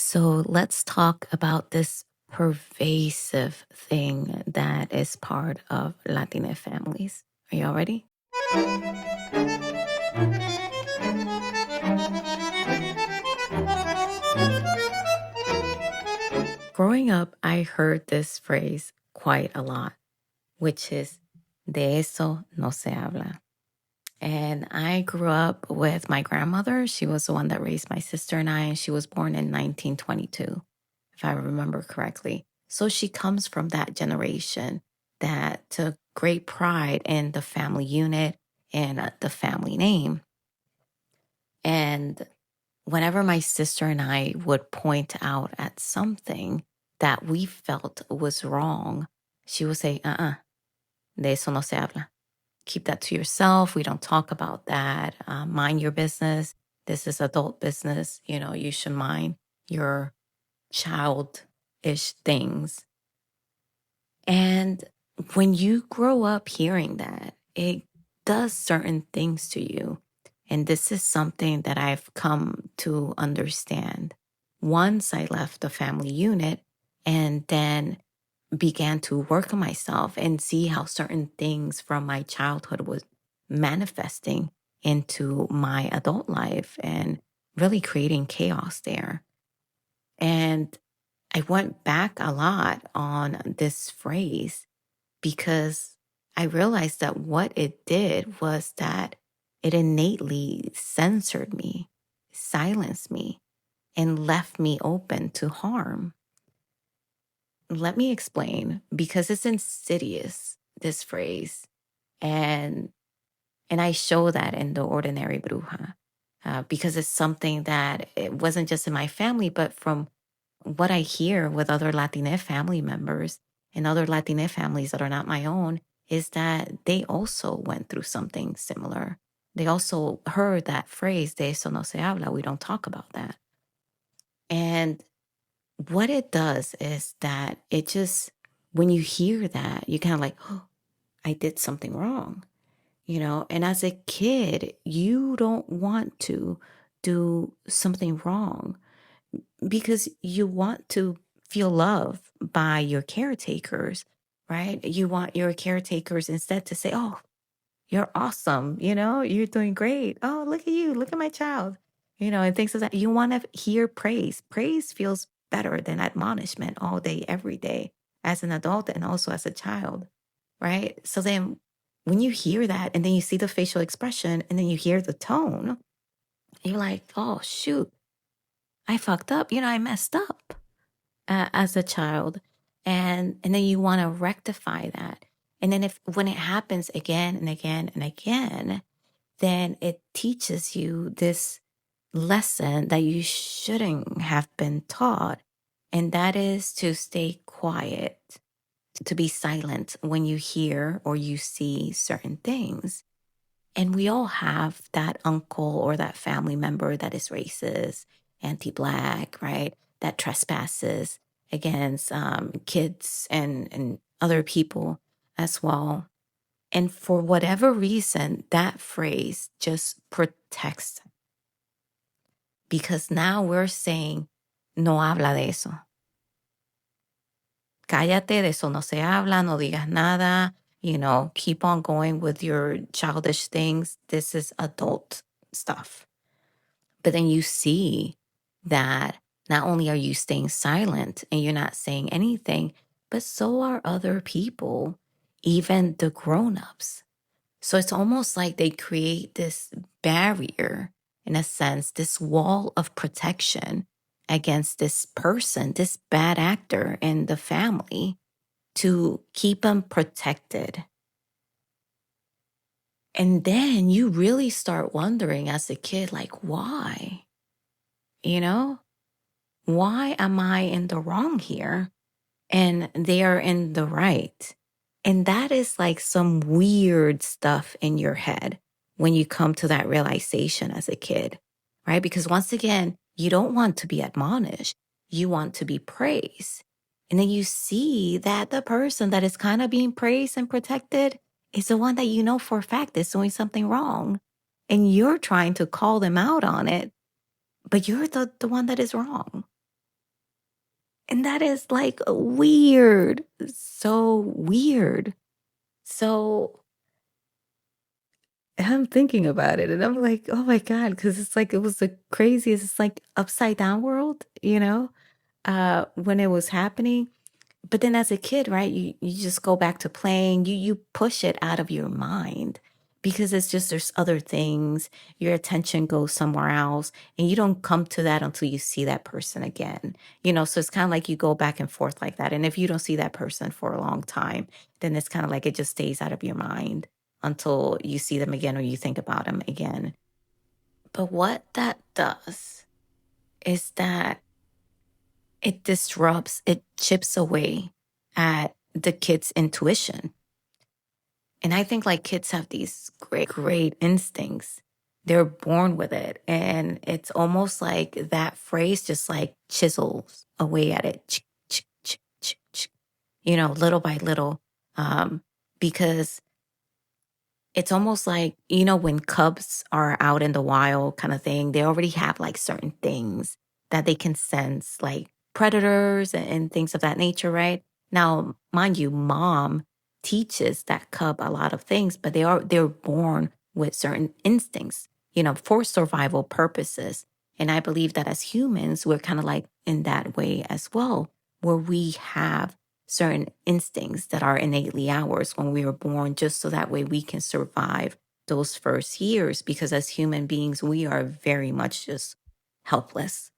So let's talk about this pervasive thing that is part of Latina families. Are y'all ready? Growing up, I heard this phrase quite a lot, which is de eso no se habla. And I grew up with my grandmother. She was the one that raised my sister and I, and she was born in 1922, if I remember correctly. So she comes from that generation that took great pride in the family unit and the family name. And whenever my sister and I would point out at something that we felt was wrong, she would say, de eso no se habla. Keep that to yourself. We don't talk about that. Mind your business. This is adult business. You should mind your childish things. And when you grow up hearing that, it does certain things to you. And this is something that I've come to understand once I left the family unit and then began to work on myself and see how certain things from my childhood was manifesting into my adult life and really creating chaos there. And I went back a lot on this phrase because I realized that what it did was that it innately censored me, silenced me, and left me open to harm. Let me explain, because it's insidious, this phrase. And I show that in the Ordinary Bruja, because it's something that it wasn't just in my family, but from what I hear with other Latina family members and other Latina families that are not my own, is that they also went through something similar. They also heard that phrase, de eso no se habla, we don't talk about that. And what it does is that it just, when you hear that, you kind of like, oh, I did something wrong, And as a kid, you don't want to do something wrong because you want to feel loved by your caretakers, right? You want your caretakers instead to say, oh, you're awesome, you're doing great. Oh, look at you, look at my child, and things like that. You want to hear praise. Praise feels better than admonishment all day, every day, as an adult and also as a child, right? So then when you hear that and then you see the facial expression and then you hear the tone, you're like, oh, shoot, I fucked up. I messed up as a child. And then you want to rectify that. And then when it happens again and again and again, then it teaches you this lesson that you shouldn't have been taught. And that is to stay quiet, to be silent when you hear or you see certain things. And we all have that uncle or that family member that is racist, anti-Black, right? That trespasses against kids and other people as well. And for whatever reason, that phrase just protects them. Because now we're saying, no habla de eso. Cállate, de eso no se habla, no digas nada. Keep on going with your childish things. This is adult stuff. But then you see that not only are you staying silent and you're not saying anything, but so are other people, even the grown-ups. So it's almost like they create this barrier, in a sense, this wall of protection against this person, this bad actor in the family, to keep them protected. And then you really start wondering as a kid, like, why? Why am I in the wrong here and they are in the right? And that is like some weird stuff in your head when you come to that realization as a kid, right? Because once again, you don't want to be admonished. You want to be praised. And then you see that the person that is kind of being praised and protected is the one that you know for a fact is doing something wrong. And you're trying to call them out on it, but you're the one that is wrong. And that is like weird. So weird. So I'm thinking about it and I'm like, oh my God, because it's like it was the craziest, it's like upside down world, when it was happening. But then as a kid, right, you just go back to playing. You push it out of your mind because it's just there's other things. Your attention goes somewhere else, and you don't come to that until you see that person again. So it's kind of like you go back and forth like that. And if you don't see that person for a long time, then it's kind of like it just stays out of your mind until you see them again or you think about them again. But what that does is that it disrupts, it chips away at the kid's intuition. And I think like kids have these great instincts. They're born with it. And it's almost like that phrase just like chisels away at it, ch- ch- ch- ch- ch- little by little. Because it's almost like, when cubs are out in the wild kind of thing, they already have like certain things that they can sense, like predators and things of that nature, right? Now, mind you, mom teaches that cub a lot of things, but they're born with certain instincts, for survival purposes. And I believe that as humans, we're kind of like in that way as well, where we have certain instincts that are innately ours when we were born, just so that way we can survive those first years. Because as human beings, we are very much just helpless,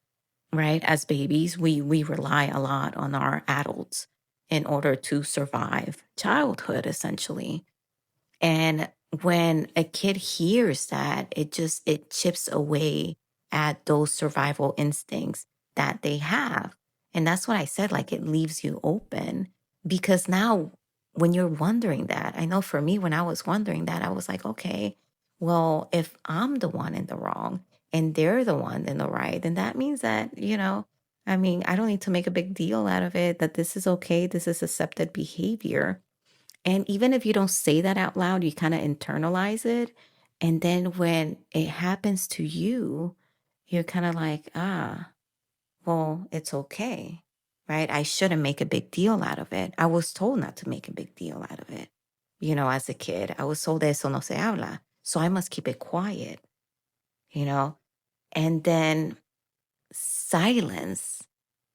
right? As babies, we rely a lot on our adults in order to survive childhood, essentially. And when a kid hears that, it chips away at those survival instincts that they have. And that's what I said, like it leaves you open because now when you're wondering that, I know for me, when I was wondering that, I was like, okay, well, if I'm the one in the wrong and they're the one in the right, then that means that, I mean, I don't need to make a big deal out of it, that this is okay. This is accepted behavior. And even if you don't say that out loud, you kind of internalize it. And then when it happens to you, you're kind of like, well, it's okay, right? I shouldn't make a big deal out of it. I was told not to make a big deal out of it. As a kid, I was told eso no se habla. So I must keep it quiet, you know? And then silence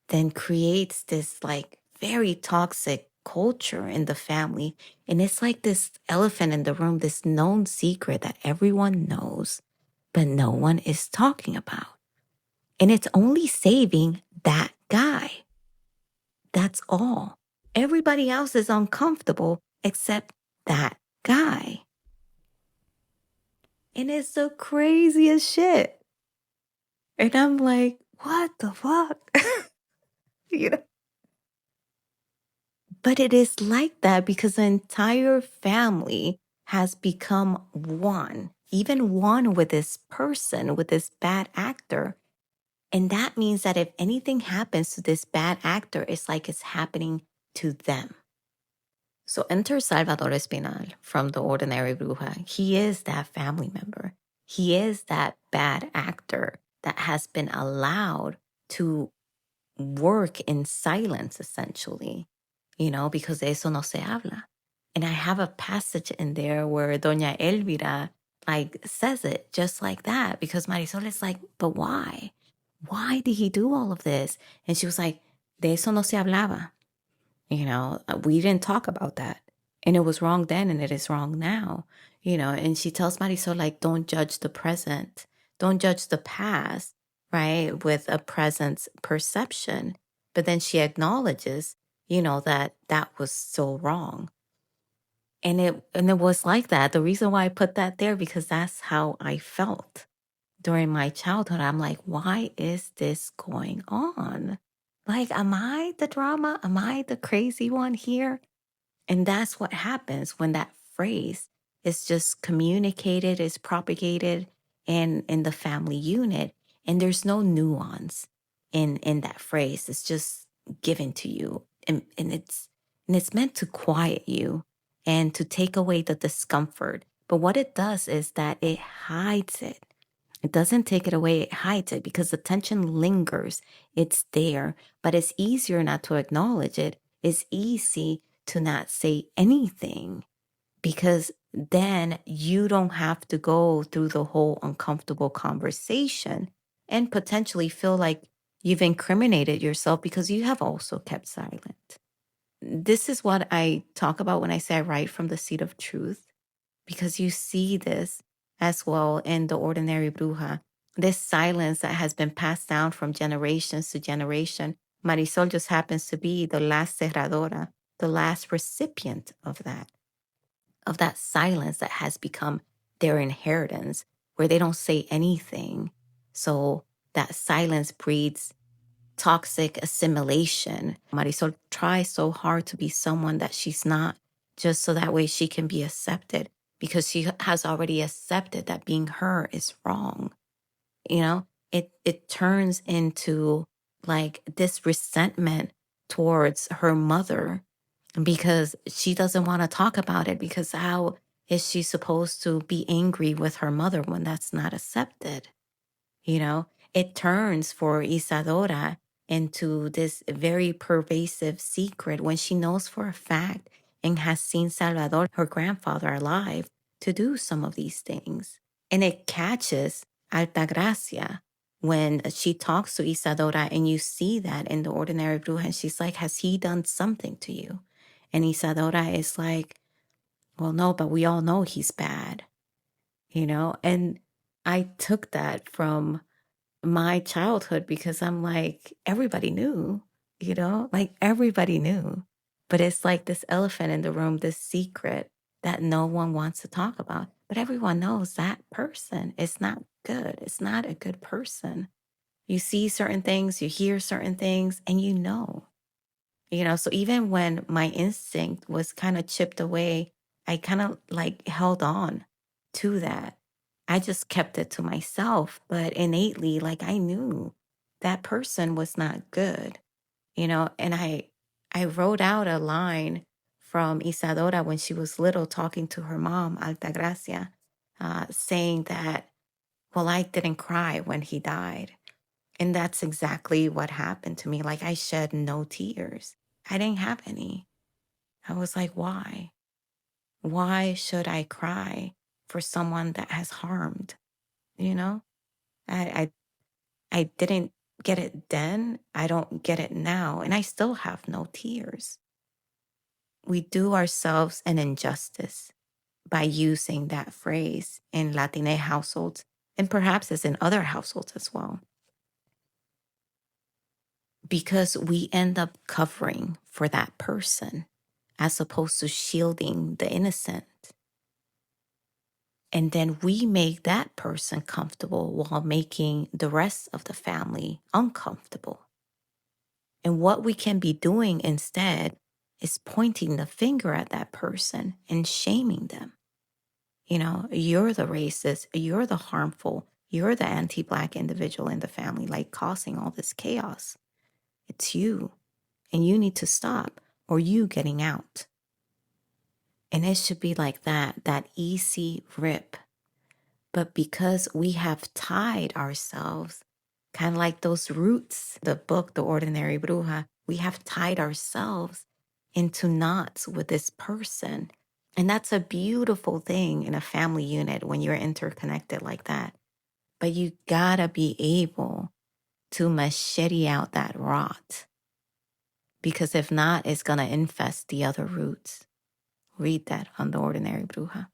then creates this like very toxic culture in the family. And it's like this elephant in the room, this known secret that everyone knows, but no one is talking about. And it's only saving that guy. That's all. Everybody else is uncomfortable except that guy. And it's the craziest shit. And I'm like, what the fuck? you know? But it is like that because the entire family has become one, even one with this person, with this bad actor. And that means that if anything happens to this bad actor, it's like it's happening to them. So enter Salvador Espinal from the Ordinary Bruja. He is that family member. He is that bad actor that has been allowed to work in silence, essentially, because de eso no se habla. And I have a passage in there where Doña Elvira like says it just like that because Marisol is like, but why? Why did he do all of this? And she was like, de eso no se hablaba. We didn't talk about that. And it was wrong then and it is wrong now. And she tells Marisol, like, don't judge the present. Don't judge the past, right? With a present perception. But then she acknowledges, that that was so wrong. And it was like that. The reason why I put that there, because that's how I felt during my childhood. I'm like, why is this going on? Like, am I the drama? Am I the crazy one here? And that's what happens when that phrase is just communicated, is propagated in the family unit. And there's no nuance in that phrase. It's just given to you. And it's meant to quiet you and to take away the discomfort. But what it does is that it hides it. It doesn't take it away, it hides it because the tension lingers. It's there, but it's easier not to acknowledge it. It's easy to not say anything because then you don't have to go through the whole uncomfortable conversation and potentially feel like you've incriminated yourself because you have also kept silent. This is what I talk about when I say I write from the seat of truth, because you see this as well in the Ordinary Bruja. This silence that has been passed down from generations to generation. Marisol just happens to be the last cerradora, the last recipient of that silence that has become their inheritance, where they don't say anything. So that silence breeds toxic assimilation. Marisol tries so hard to be someone that she's not, just so that way she can be accepted, because she has already accepted that being her is wrong. You know, it turns into like this resentment towards her mother because she doesn't want to talk about it, because how is she supposed to be angry with her mother when that's not accepted? You know, it turns for Isadora into this very pervasive secret when she knows for a fact and has seen Salvador, her grandfather, alive to do some of these things. And it catches Altagracia when she talks to Isadora, and you see that in the Ordinary Bruja, and she's like, has he done something to you? And Isadora is like, well, no, but we all know he's bad, you know? And I took that from my childhood because I'm like, everybody knew, you know, like everybody knew. But it's like this elephant in the room, this secret that no one wants to talk about. But everyone knows that person is not good. It's not a good person. You see certain things, you hear certain things, and you know, so even when my instinct was kind of chipped away, I kind of like held on to that. I just kept it to myself, but innately, like I knew that person was not good, you know, and I wrote out a line from Isadora when she was little talking to her mom, Altagracia, saying that, well, I didn't cry when he died. And that's exactly what happened to me. Like I shed no tears. I didn't have any. I was like, why? Why should I cry for someone that has harmed? You know, I I didn't get it then. I don't get it now. And I still have no tears. We do ourselves an injustice by using that phrase in Latina households, and perhaps as in other households as well, because we end up covering for that person as opposed to shielding the innocent. And then we make that person comfortable while making the rest of the family uncomfortable. And what we can be doing instead is pointing the finger at that person and shaming them. You know, you're the racist, you're the harmful, you're the anti-Black individual in the family, like causing all this chaos. It's you, and you need to stop, or you getting out. And it should be like that easy rip. But because we have tied ourselves, kind of like those roots, the book, The Ordinary Bruja, we have tied ourselves into knots with this person. And that's a beautiful thing in a family unit when you're interconnected like that. But you gotta be able to machete out that rot. Because if not, it's gonna infest the other roots. Read that on The Ordinary Bruja.